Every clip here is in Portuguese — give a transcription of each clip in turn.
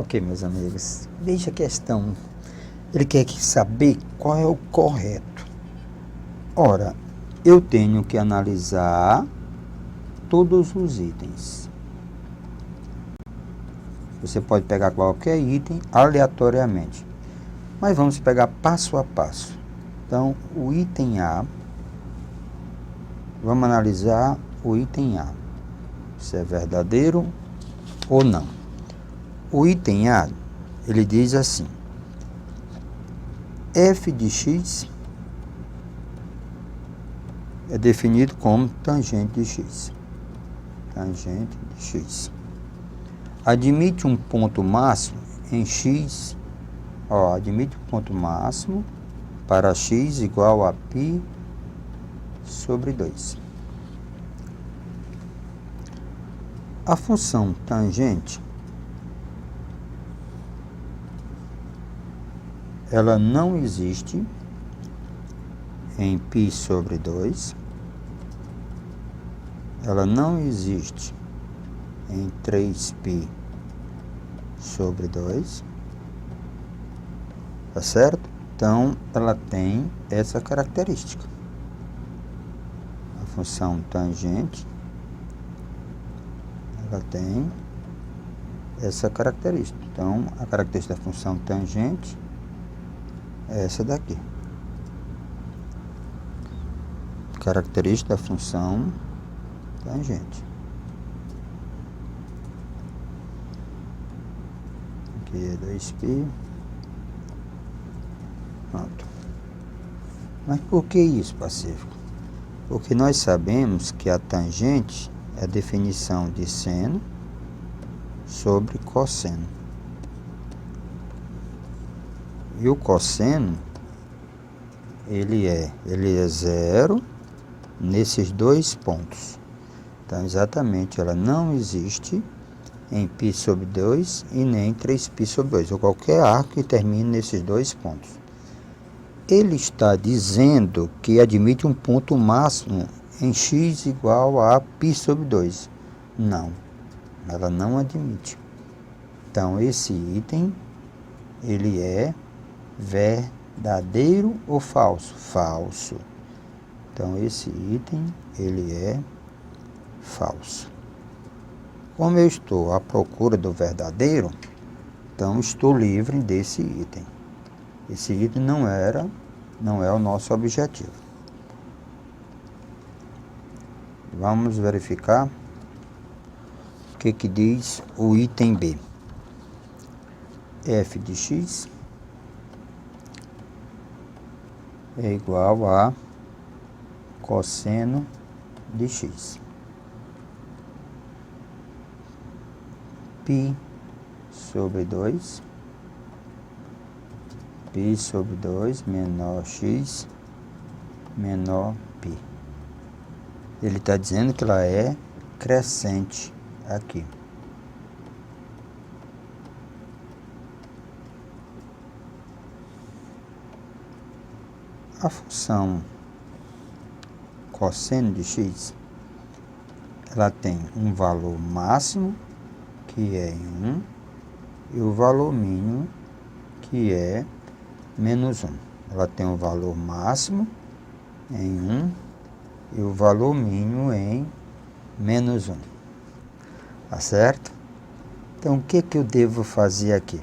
Ok, meus amigos, veja a questão. Ele quer saber qual é o correto. Ora, eu tenho que analisar todos os itens. Você pode pegar qualquer item aleatoriamente, mas vamos pegar passo a passo. Então, o item A, vamos analisar o item A, se é verdadeiro ou não. O item A, ele diz assim: f de x é definido como tangente de x. Tangente de x. Admite um ponto máximo em x. Admite um ponto máximo para x igual a π sobre 2. A função tangente, ela não existe em π sobre 2, ela não existe em 3π sobre 2, tá certo? Então, ela tem essa característica. A função tangente, ela tem essa característica. Então, a característica da função tangente é essa daqui. Característica da função tangente. Aqui é 2π. Pronto. Mas por que isso, Pacífico? Porque nós sabemos que a tangente é a definição de seno sobre cosseno. E o cosseno, ele é zero nesses dois pontos. Então, exatamente, ela não existe em π sobre 2 e nem em 3π sobre 2, ou qualquer arco que termine nesses dois pontos. Ele está dizendo que admite um ponto máximo em x igual a π sobre 2. Não, ela não admite. Então, esse item, ele é verdadeiro ou falso? Falso. Então, esse item, ele é falso. Como eu estou à procura do verdadeiro, então estou livre desse item. Esse item não é o nosso objetivo. Vamos verificar o que diz o item B. F de x é igual a cosseno de x. π sobre 2. π sobre 2 menor x menor π. Ele está dizendo que ela é crescente aqui. A função cosseno de x, ela tem um valor máximo, que é 1, e o valor mínimo, que é menos 1. Ela tem um valor máximo em 1 e o valor mínimo em menos 1. Tá certo? Então, o que eu devo fazer aqui?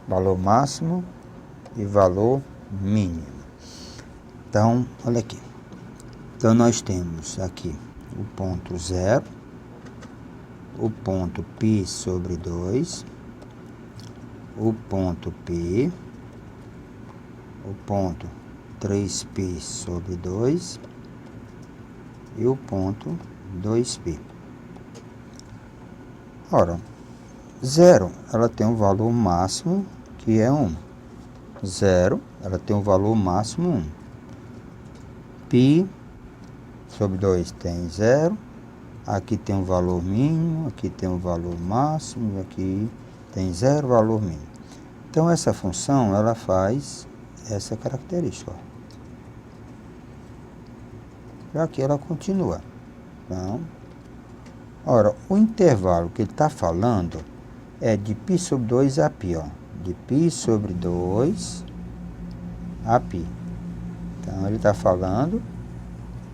Valor máximo e valor mínimo. Então, olha aqui. Então, nós temos aqui o ponto 0, o ponto π sobre 2, o ponto P, o ponto 3π sobre 2 e o ponto 2π. Ora, 0, ela tem um valor máximo que é 1. 0, ela tem um valor máximo 1. Π sobre 2 tem 0. Aqui tem um valor mínimo, aqui tem um valor máximo, aqui tem 0 valor mínimo. Então, essa função, ela faz essa característica. E aqui ela continua. Então, Ora, o intervalo que ele está falando é de π sobre 2 a π, ó. De π sobre 2 a π. Então, ele está falando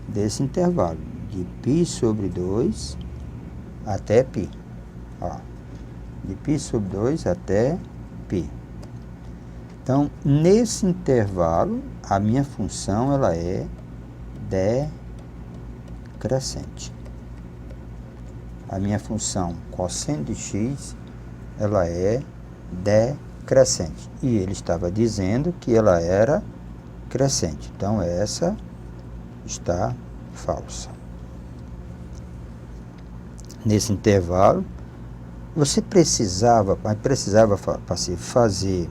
desse intervalo, de π sobre 2 até π. Ó, de π sobre 2 até π. Então, nesse intervalo, a minha função ela é decrescente. A minha função cosseno de x, ela é decrescente. E ele estava dizendo que ela era crescente. Então, essa está falsa. Nesse intervalo, você precisava para se fazer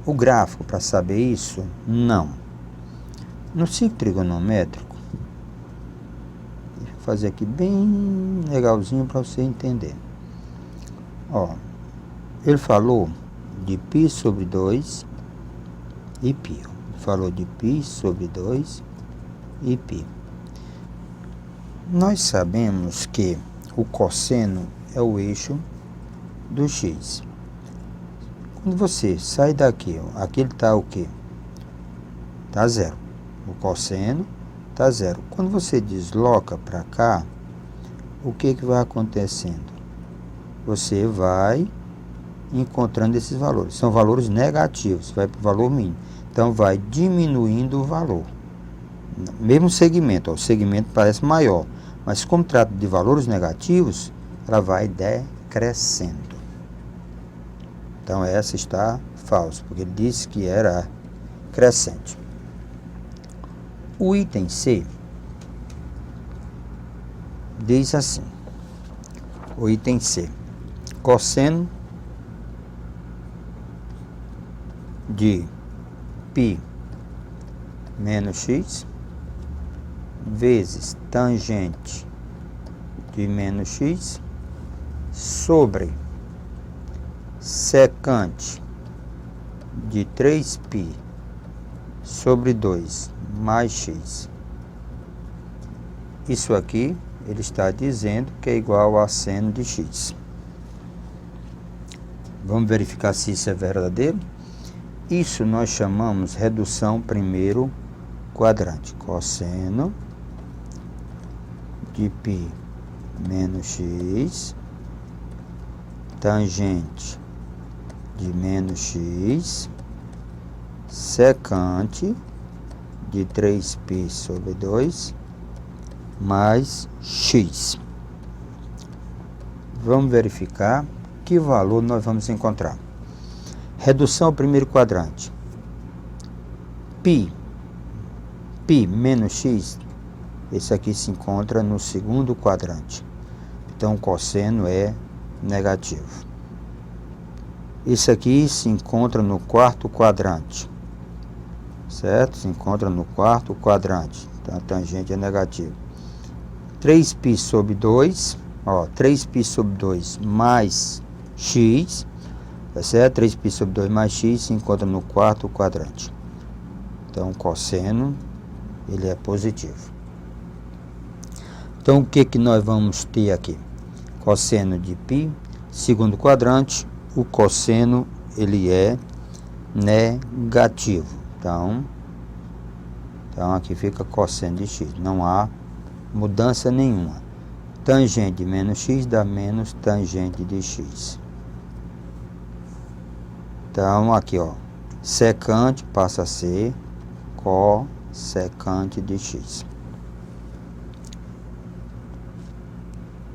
o gráfico para saber isso? Não. No ciclo trigonométrico, deixa eu fazer aqui bem legalzinho para você entender. Ó, ele falou de π sobre 2 e π. Ele falou de π sobre 2 e π. Nós sabemos que o cosseno é o eixo do x. Quando você sai daqui, ó, aqui ele está o quê? Está zero. O cosseno está zero. Quando você desloca para cá, o que vai acontecendo? Você vai encontrando esses valores. São valores negativos, vai para o valor mínimo. Então, vai diminuindo o valor. Mesmo segmento, ó, o segmento parece maior, mas como trata de valores negativos, ela vai decrescendo. Então, essa está falsa, porque ele disse que era crescente. O item C diz assim, o item C, cosseno de π menos x vezes tangente de menos x sobre secante de 3π sobre 2 mais x. Isso aqui ele está dizendo que é igual a seno de x. Vamos verificar se isso é verdadeiro. Isso nós chamamos redução primeiro quadrante. Cosseno de π menos x tangente de menos x secante de 3π sobre 2 mais x. Vamos verificar que valor nós vamos encontrar. Redução ao primeiro quadrante. π menos x, esse aqui se encontra no segundo quadrante. Então, o cosseno é negativo. Esse aqui se encontra no quarto quadrante. Certo? Se encontra no quarto quadrante. Então, a tangente é negativa. 3π sobre 2, ó, 3π sobre 2 mais x, tá certo? 3π sobre 2 mais x se encontra no quarto quadrante. Então, o cosseno, ele é positivo. Então, o que que nós vamos ter aqui? Cosseno de π, segundo quadrante, o cosseno, ele é negativo. Então aqui fica cosseno de x, não há mudança nenhuma. Tangente de menos x dá menos tangente de x. Então, aqui, ó, secante passa a ser cossecante de x.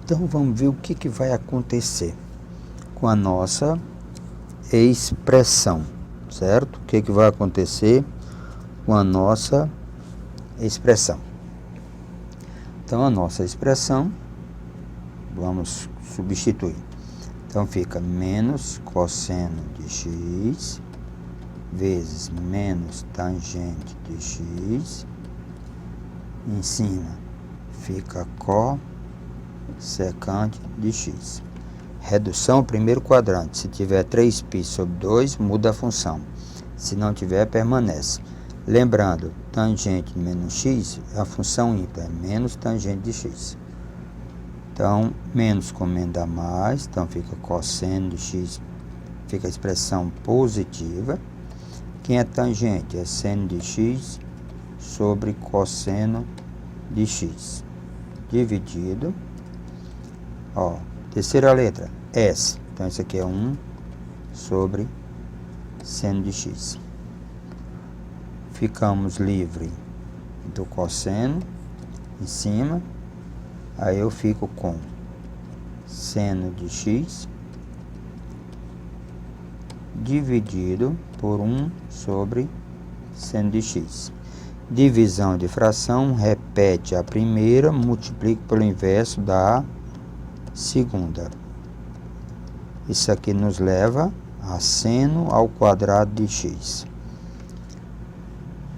Então, vamos ver o que vai acontecer com a nossa expressão, certo? O que vai acontecer com a nossa expressão? Então, a nossa expressão, vamos substituir. Então, fica menos cosseno de x vezes menos tangente de x. Em cima fica cossecante de x. Redução ao primeiro quadrante. Se tiver 3π sobre 2, muda a função. Se não tiver, permanece. Lembrando, tangente de menos x, a função ímpar é menos tangente de x. Então, menos comendo dá mais, então fica cosseno de x, fica a expressão positiva. Quem é tangente? É seno de x sobre cosseno de x, dividido, ó, terceira letra, S. Então, isso aqui é 1 sobre seno de x. Ficamos livre do cosseno em cima. Aí eu fico com seno de x dividido por 1 sobre seno de x. Divisão de fração, repete a primeira, multiplica pelo inverso da segunda. Isso aqui nos leva a seno ao quadrado de x.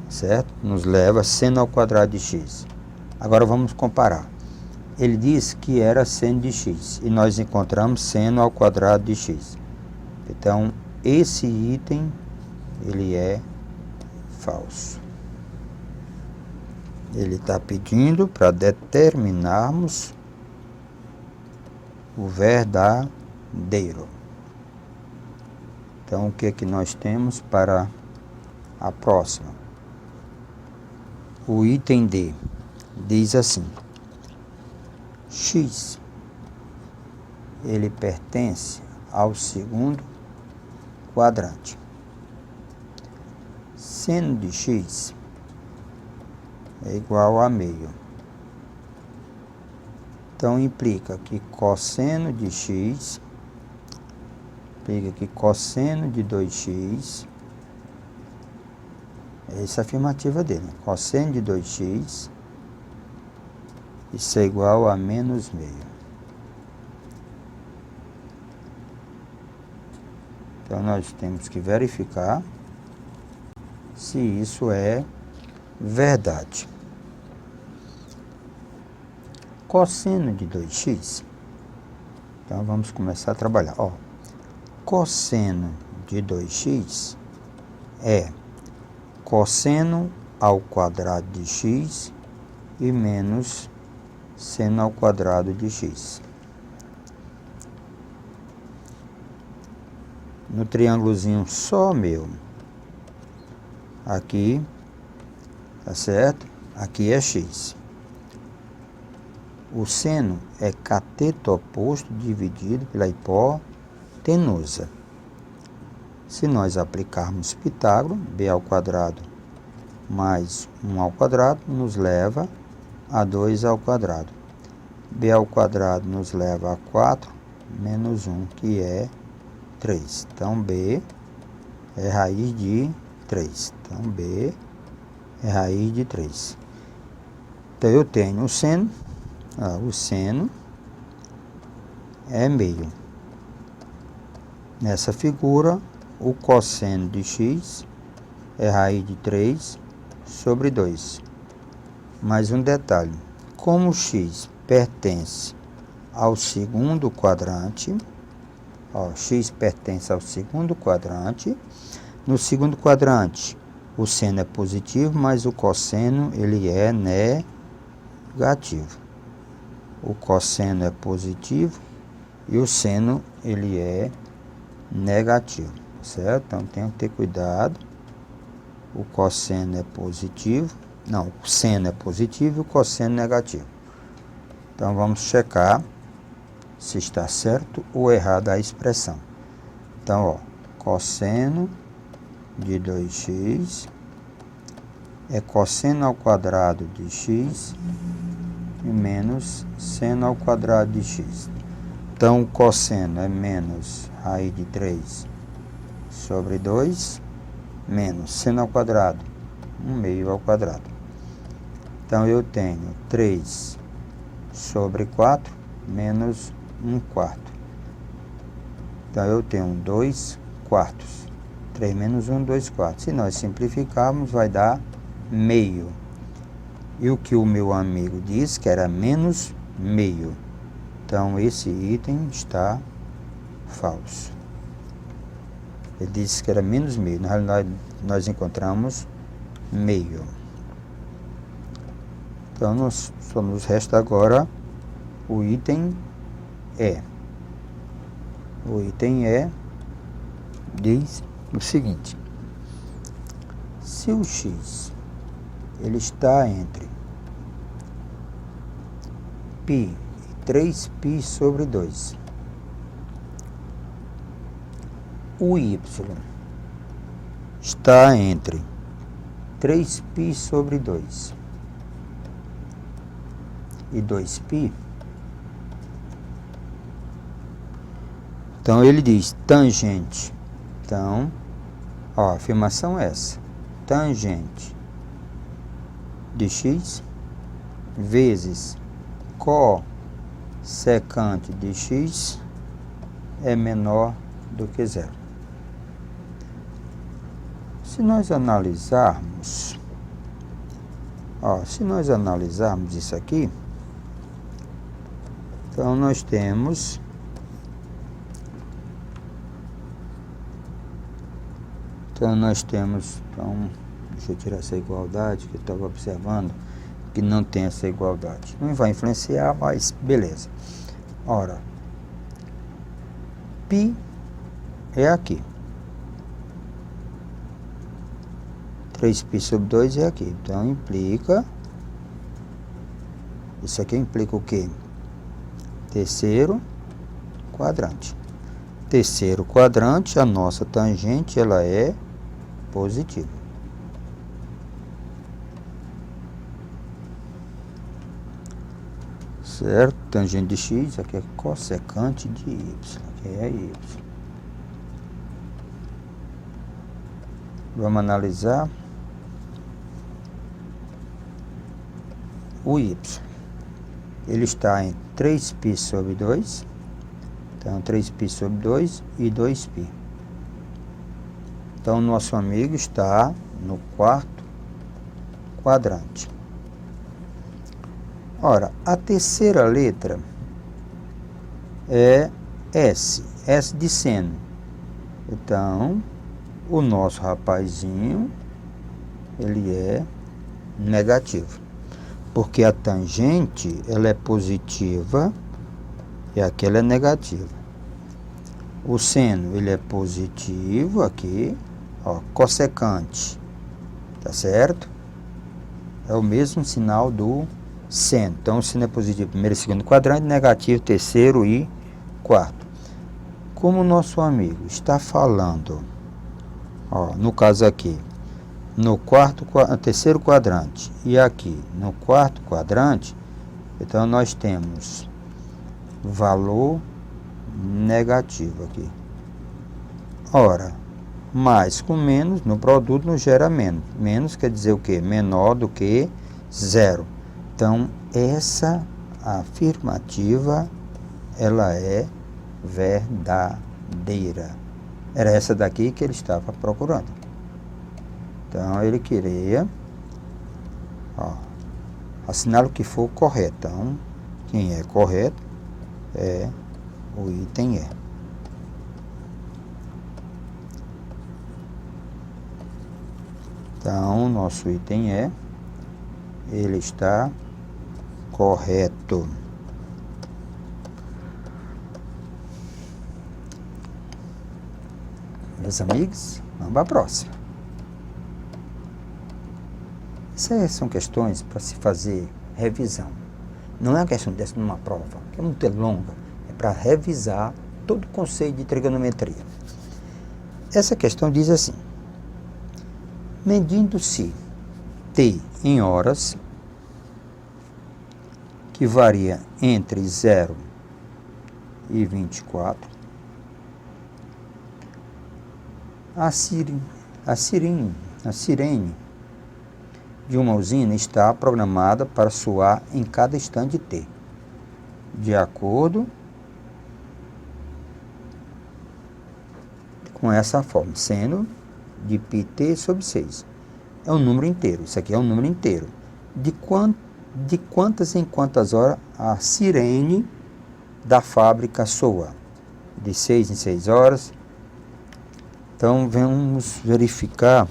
Certo? Nos leva a seno ao quadrado de x. Agora vamos comparar. Ele disse que era seno de x e nós encontramos seno ao quadrado de x. Então, esse item, ele é falso. Ele está pedindo para determinarmos o verdadeiro. Então, o que é que nós temos para a próxima? O item D diz assim: x, ele pertence ao segundo quadrante. Seno de x é igual a meio. Então, implica que cosseno de x, implica que cosseno de 2x, essa é a afirmativa dele, cosseno de 2x, isso é igual a menos meio. Então, nós temos que verificar se isso é verdade. Cosseno de 2x. Então, vamos começar a trabalhar. Ó, cosseno de 2x é cosseno ao quadrado de x e menos seno ao quadrado de x. No triângulozinho só meu, aqui, tá certo? Aqui é x. O seno é cateto oposto dividido pela hipotenusa. Se nós aplicarmos Pitágoras, b ao quadrado mais 1 ao quadrado nos leva a 2 ao quadrado. B ao quadrado nos leva a 4 menos 1, que é 3. Então, B é raiz de 3. Então, B é raiz de 3. Então, eu tenho o seno. O seno é meio. Nessa figura, o cosseno de x é raiz de 3 sobre 2. Mais um detalhe. Como x pertence ao segundo quadrante, x pertence ao segundo quadrante. No segundo quadrante, o seno é positivo, mas o cosseno ele é negativo. O cosseno é positivo e o seno ele é negativo, certo? Então, tem que ter cuidado. O cosseno é positivo. Não, o seno é positivo e o cosseno negativo. Então, vamos checar se está certo ou errado a expressão. Então, cosseno de 2x é cosseno ao quadrado de x e menos seno ao quadrado de x. Então, o cosseno é menos raiz de 3 sobre 2, menos seno ao quadrado, 1 meio ao quadrado. Então, eu tenho 3 sobre 4 menos 1 quarto. Então, eu tenho 2 quartos. 3 menos 1, 2 quartos. Se nós simplificarmos, vai dar meio. E o que o meu amigo disse que era menos meio. Então, esse item está falso. Ele disse que era menos meio. Na realidade, nós encontramos meio. Então, só nos resta agora O item E. O item E diz o seguinte: se o x ele está entre π e 3π sobre 2, o y está entre 3π sobre 2 e 2π, então ele diz tangente. Então, ó, a afirmação é essa: tangente de x vezes cossecante de x é menor do que zero. Se nós analisarmos, isso aqui, então nós temos deixa eu tirar essa igualdade que eu estava observando, que não tem essa igualdade. Não vai influenciar, mas beleza. Ora, π é aqui. 3π sobre 2 é aqui. Então, isso aqui implica o quê? Terceiro quadrante. Terceiro quadrante, a nossa tangente, ela é positiva. Certo? Tangente de x, aqui é cossecante de y, aqui é y. Vamos analisar o y. Ele está em 3π sobre 2, então 3π sobre 2 e 2π. Então, nosso amigo está no quarto quadrante. Ora, a terceira letra é S, S de seno. Então, o nosso rapazinho, ele é negativo, porque a tangente, ela é positiva e aqui ela é negativa. O seno, ele é positivo aqui, ó, cossecante, tá certo? É o mesmo sinal do seno. Então, o seno é positivo primeiro e segundo quadrante, negativo terceiro e quarto. Como o nosso amigo está falando, ó, no caso aqui, no terceiro quadrante e aqui no quarto quadrante, então nós temos valor negativo aqui. Ora, mais com menos, no produto nos gera menos. Menos quer dizer o quê? Menor do que zero. Então, essa afirmativa, ela é verdadeira. Era essa daqui que ele estava procurando. Então, ele queria, ó, assinar o que for correto. Então, quem é correto é o item E. Então, nosso item E, ele está correto. Meus amigos, vamos para a próxima. Essas são questões para se fazer revisão. Não é uma questão dessa numa prova, que é muito longa. É para revisar todo o conceito de trigonometria. Essa questão diz assim: medindo-se t em horas, que varia entre 0 e 24, a sirene de uma usina está programada para soar em cada instante t, de acordo com essa forma, sendo de πt sobre 6. É um número inteiro, isso aqui é um número inteiro. De quantas em quantas horas a sirene da fábrica soa? De 6 em 6 horas. Então, vamos verificar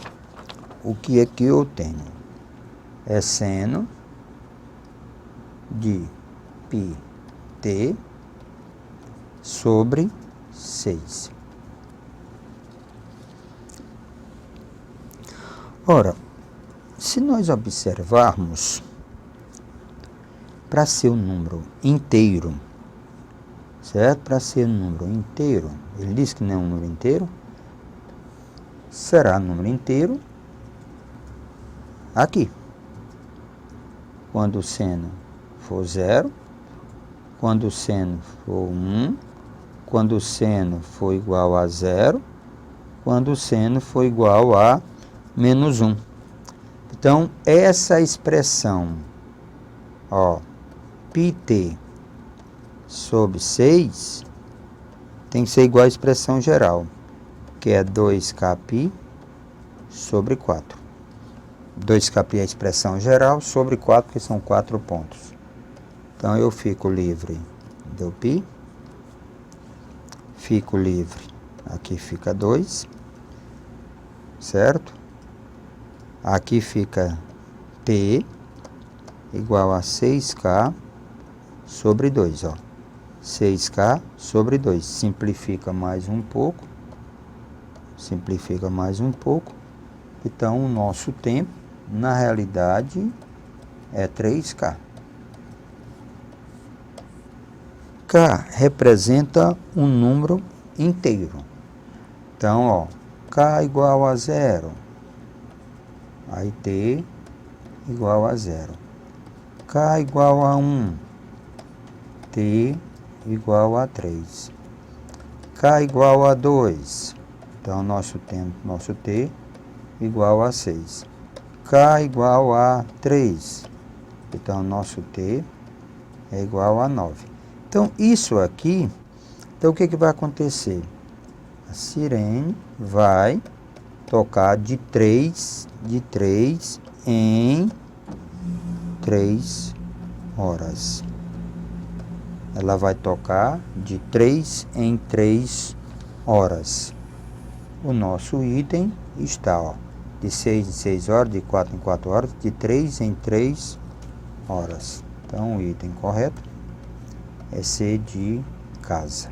o que é que eu tenho. É seno de π t sobre 6. Ora, se nós observarmos, para ser um número inteiro, certo? Para ser um número inteiro, ele diz que não é um número inteiro, será número inteiro aqui. Quando o seno for 0, quando o seno for 1, quando o seno for igual a 0, quando o seno for igual a menos 1. Então, essa expressão, ó, πt sobre 6, tem que ser igual à expressão geral, que é 2kπ sobre 4. 2kπ é a expressão geral sobre 4, que são 4 pontos. Então, eu fico livre do π, fico livre, aqui fica 2, certo? Aqui fica t igual a 6k sobre 2, ó. 6k sobre 2. Simplifica mais um pouco. Simplifica mais um pouco. Então, o nosso tempo, na realidade, é 3k. K representa um número inteiro. Então, ó, k igual a 0. Aí t igual a 0. K igual a 1. T igual a 3. K igual a 2. Então, nosso t igual a 6. K igual a 3. Então, nosso t é igual a 9. Então, isso aqui, então o que vai acontecer? A sirene vai tocar de 3 em 3 horas. Ela vai tocar de 3 em 3 horas. O nosso item está, ó, de 6 em 6 horas, de 4 em 4 horas, de 3 em 3 horas. Então, o item correto é C de casa.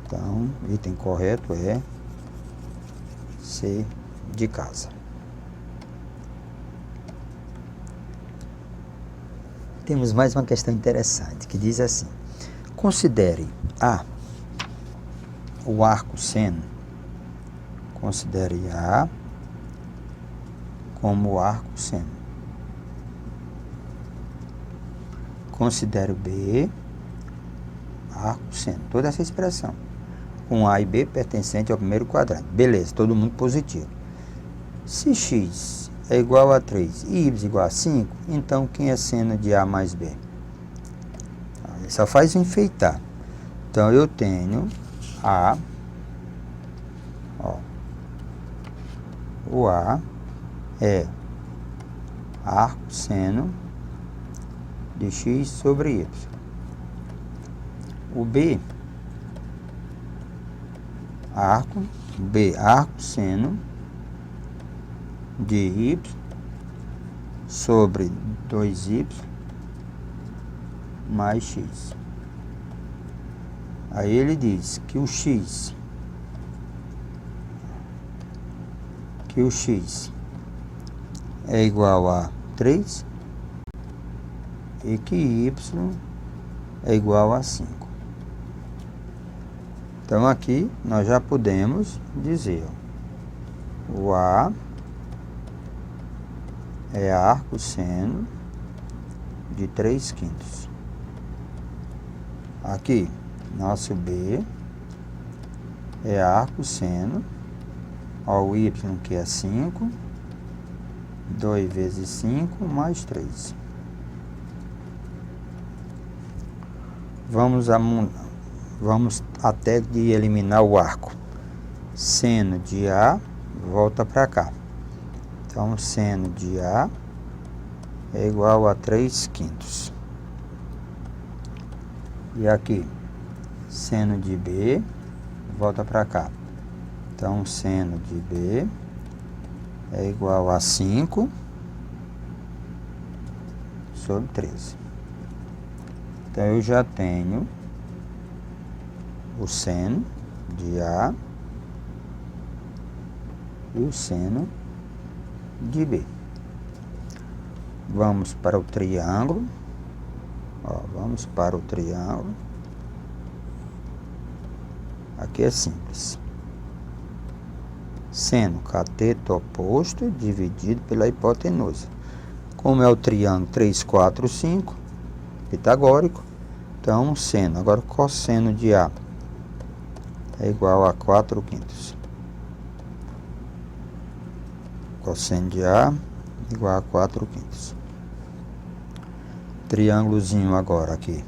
Então, o item correto é C de casa. Temos mais uma questão interessante, que diz assim: considere A, o arco seno, considere A como o arco seno. Considere B, arco seno. Toda essa expressão, com A e B pertencente ao primeiro quadrante. Beleza, todo mundo positivo. Se x é igual a 3 e y igual a 5, então quem é seno de A mais B? Só faz enfeitar. Então, eu tenho A, ó, o A é arco seno de x sobre y. O B, arco seno de y sobre 2y mais x. Aí ele diz que o x é igual a 3 e que y é igual a 5. Então, aqui nós já podemos dizer, ó, o A é arco seno de 3/5. Aqui, nosso B é arco seno, ó, o y que é 5, 2 vezes 5 mais 3. Vamos até de eliminar o arco. Seno de A volta para cá. Então, seno de A é igual a 3/5. E aqui, seno de B volta para cá. Então, seno de B é igual a 5 sobre 13. Então, eu já tenho o seno de A e o seno de B. Vamos para o triângulo. Ó, vamos para o triângulo. Aqui é simples. Seno cateto oposto dividido pela hipotenusa. Como é o triângulo 3, 4, 5, pitagórico, então seno. Agora, cosseno de A é igual a 4/5. Cosseno de A igual a 4/5. Triângulozinho agora aqui.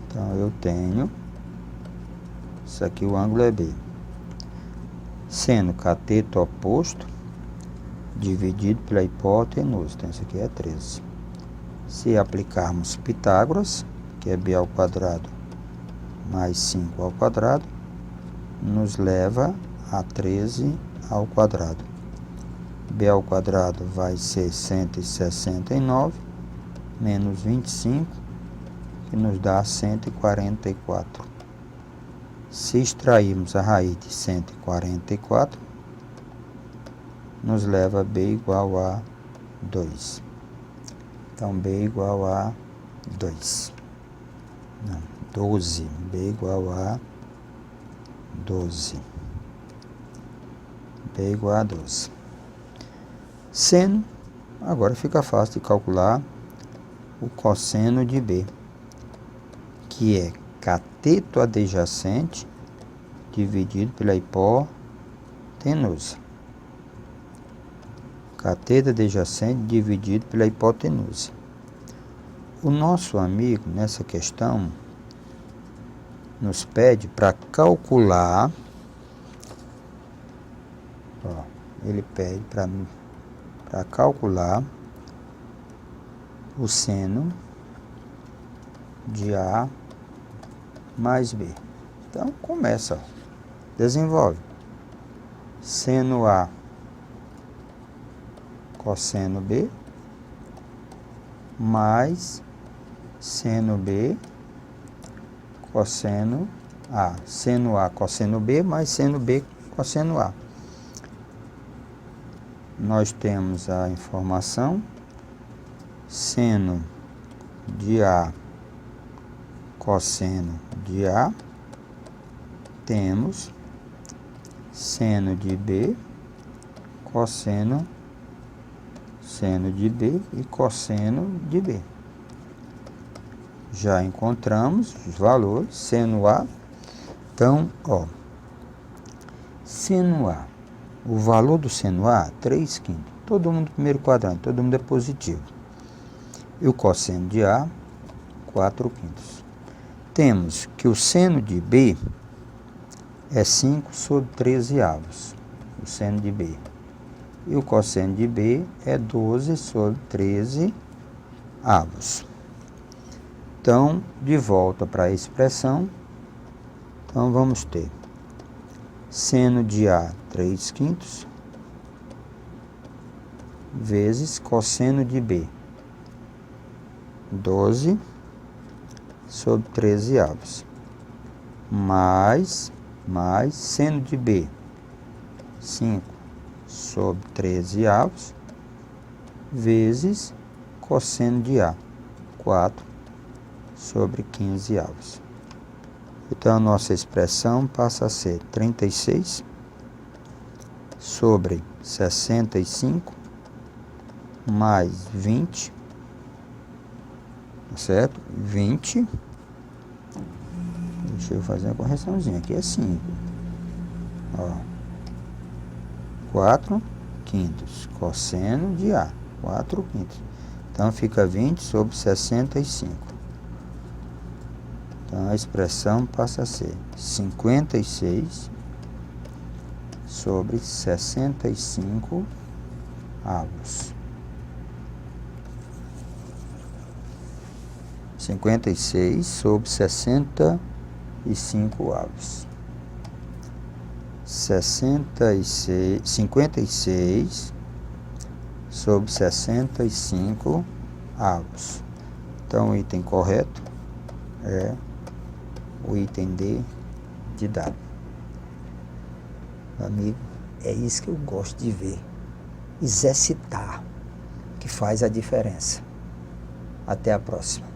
Então, eu tenho... Isso aqui, o ângulo é B. Seno cateto oposto dividido pela hipotenusa. Então, isso aqui é 13. Se aplicarmos Pitágoras, que é B ao quadrado mais 5 ao quadrado, nos leva a 13 ao quadrado. B ao quadrado vai ser 169 menos 25, que nos dá 144. Se extrairmos a raiz de 144, nos leva a B igual a 2. Então, B igual a 2. Não, 12. B igual a 12. B igual a 12. Seno, agora fica fácil de calcular o cosseno de B, que é cateto adjacente dividido pela hipotenusa. Cateto adjacente dividido pela hipotenusa. O nosso amigo, nessa questão, nos pede para calcular, ó, ele pede para calcular o seno de A mais B. Então, começa, ó, desenvolve. Seno A cosseno B mais seno B cosseno A. Seno A cosseno B mais seno B cosseno A. Nós temos a informação seno de A cosseno de A. Temos seno de B cosseno seno de B e cosseno de B. Já encontramos os valores, seno A. Então, ó, seno A, o valor do seno A, 3/5. Todo mundo primeiro quadrante, todo mundo é positivo. E o cosseno de A, 4/5. Temos que o seno de B é 5 sobre 13 avos. O seno de B. E o cosseno de B é 12 sobre 13 avos. Então, de volta para a expressão, então vamos ter seno de A 3/5 vezes cosseno de B 12 sobre 13 avos, mais seno de B 5 sobre 13 avos, vezes cosseno de A 4 sobre 15 avos. Então, a nossa expressão passa a ser 36 sobre 65 mais 20, certo? 20, deixa eu fazer uma correçãozinha, aqui é 5, ó, 4/5, cosseno de A, 4/5. Então, fica 20 sobre 65. Então, a expressão passa a ser 56 sobre 65 avos. 56 sobre 65 avos. 56 sobre sobre 65 avos. Então, o item correto é o item D de dado. Meu amigo, é isso que eu gosto de ver. Exercitar, que faz a diferença. Até a próxima.